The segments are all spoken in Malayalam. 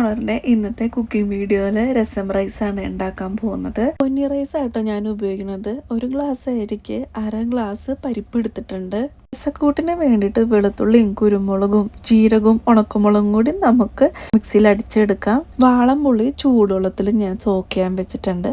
കോണറിന്റെ ഇന്നത്തെ കുക്കിംഗ് വീഡിയോയില് രസം റൈസാണ് ഉണ്ടാക്കാൻ പോകുന്നത്. പൊന്നി റൈസ് ആട്ടോ ഞാൻ ഉപയോഗിക്കുന്നത്. ഒരു ഗ്ലാസ് അരിക്ക് 1/2 ഗ്ലാസ് പരിപ്പ് എടുത്തിട്ടുണ്ട്. രസക്കൂട്ടിന് വേണ്ടിയിട്ട് വെളുത്തുള്ളിയും കുരുമുളകും ജീരകവും ഉണക്കമുളകും കൂടി നമുക്ക് മിക്സിയിൽ അടിച്ചെടുക്കാം. വാളംപുളി ചൂടുവെള്ളത്തിൽ ഞാൻ സോക്ക് ചെയ്യാൻ വെച്ചിട്ടുണ്ട്.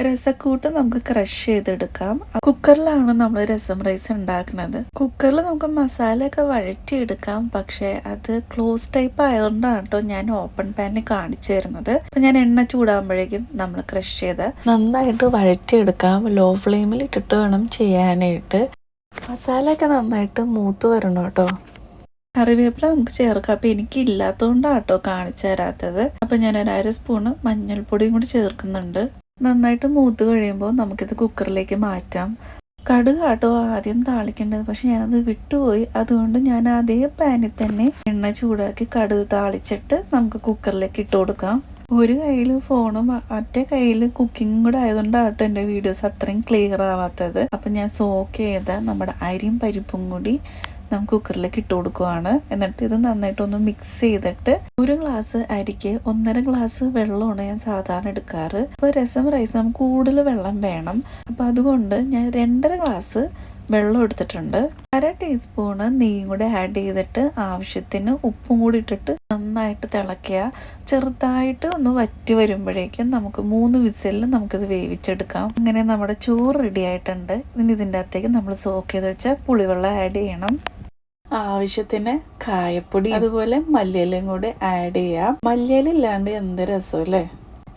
രസക്കൂട്ട് നമുക്ക് ക്രഷ് ചെയ്തെടുക്കാം. കുക്കറിലാണ് നമ്മൾ രസം റൈസ് ഉണ്ടാക്കുന്നത്. കുക്കറിൽ നമുക്ക് മസാലയൊക്കെ വഴറ്റിയെടുക്കാം. പക്ഷെ അത് ക്ലോസ് ടൈപ്പ് ആയതുകൊണ്ടാണ് കേട്ടോ ഞാൻ ഓപ്പൺ പാനിൽ കാണിച്ചു തരുന്നത്. അപ്പൊ ഞാൻ എണ്ണ ചൂടാകുമ്പോഴേക്കും നമ്മൾ ക്രഷ് ചെയ്ത് നന്നായിട്ട് വഴറ്റിയെടുക്കാം. ലോ ഫ്ലെയിമിൽ ഇട്ടിട്ട് വേണം ചെയ്യാനായിട്ട്. മസാലയൊക്കെ നന്നായിട്ട് മൂത്ത് വരണം കേട്ടോ. കറിവേപ്പില നമുക്ക് ചേർക്കാം. അപ്പൊ എനിക്ക് ഇല്ലാത്തതുകൊണ്ടാണ് കേട്ടോ കാണിച്ചു തരാത്തത്. അപ്പൊ ഞാൻ 1/2 സ്പൂണ് മഞ്ഞൾപ്പൊടിയും കൂടി ചേർക്കുന്നുണ്ട്. നന്നായിട്ട് മൂത്ത് കഴിയുമ്പോൾ നമുക്കിത് കുക്കറിലേക്ക് മാറ്റാം. കടുക് ആട്ടോ ആദ്യം താളിക്കേണ്ടത്, പക്ഷെ ഞാനത് വിട്ടുപോയി. അതുകൊണ്ട് ഞാൻ അതേ പാനിൽ തന്നെ എണ്ണ ചൂടാക്കി കടുക് താളിച്ചിട്ട് നമുക്ക് കുക്കറിലേക്ക് ഇട്ട് കൊടുക്കാം. ഒരു കയ്യിൽ ഫോണും മറ്റേ കയ്യിൽ കുക്കിങ്ങും കൂടെ ആയതുകൊണ്ടാട്ടോ എൻ്റെ വീഡിയോസ് അത്രയും ക്ലിയർ ആവാത്തത്. അപ്പം ഞാൻ സോക്ക് ചെയ്ത നമ്മുടെ അരിയും പരിപ്പും കൂടി നമുക്ക് കുക്കറിലേക്ക് ഇട്ട് കൊടുക്കുവാണ്. എന്നിട്ട് ഇത് നന്നായിട്ടൊന്ന് മിക്സ് ചെയ്തിട്ട് ഒരു ഗ്ലാസ് അരിക്ക് 1.5 ഗ്ലാസ് വെള്ളമാണ് ഞാൻ സാധാരണ എടുക്കാറ്. ഇപ്പോൾ രസം റൈസ് നമുക്ക് കൂടുതൽ വെള്ളം വേണം. അപ്പം അതുകൊണ്ട് ഞാൻ 2.5 ഗ്ലാസ് വെള്ളം എടുത്തിട്ടുണ്ട്. 1/2 ടീസ്പൂണ് നെയ്യും കൂടെ ആഡ് ചെയ്തിട്ട് ആവശ്യത്തിന് ഉപ്പും കൂടി ഇട്ടിട്ട് നന്നായിട്ട് തിളയ്ക്കുക. ചെറുതായിട്ട് ഒന്ന് വറ്റി വരുമ്പോഴേക്കും നമുക്ക് 3 വിസിലിൽ നമുക്കിത് വേവിച്ചെടുക്കാം. അങ്ങനെ നമ്മുടെ ചോറ് റെഡി ആയിട്ടുണ്ട്. ഇനി ഇതിൻ്റെ അകത്തേക്ക് നമ്മൾ സോക്ക് ചെയ്ത് വെച്ചാൽ പുളിവെള്ളം ആഡ് ചെയ്യണം. ആവശ്യത്തിന് കായപ്പൊടി അതുപോലെ മല്ലിയിലയും കൂടി ആഡ് ചെയ്യാം. മല്ലിയില ഇല്ലാണ്ട് എന്ത് രസം അല്ലേ.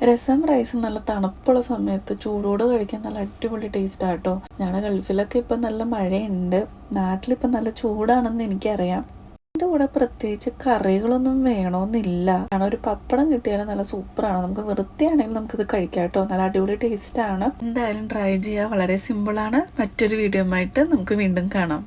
രസം റൈസ് നല്ല തണുപ്പുള്ള സമയത്ത് ചൂടോട് കഴിക്കാൻ നല്ല അടിപൊളി ടേസ്റ്റ് ആട്ടോ. ഞങ്ങളുടെ ഗൾഫിലൊക്കെ ഇപ്പം നല്ല മഴയുണ്ട്, നാട്ടിലിപ്പം നല്ല ചൂടാണെന്ന് എനിക്കറിയാം. എൻ്റെ കൂടെ പ്രത്യേകിച്ച് കറികളൊന്നും വേണമെന്നില്ല. കാരണം ഒരു പപ്പടം കിട്ടിയാലും നല്ല സൂപ്പറാണ്. നമുക്ക് വൃത്തിയാണെങ്കിൽ നമുക്കിത് കഴിക്കാം കേട്ടോ. നല്ല അടിപൊളി ടേസ്റ്റ് ആണ്. എന്തായാലും ട്രൈ ചെയ്യുക. വളരെ സിമ്പിളാണ്. മറ്റൊരു വീഡിയോ ആയിട്ട് നമുക്ക് വീണ്ടും കാണാം.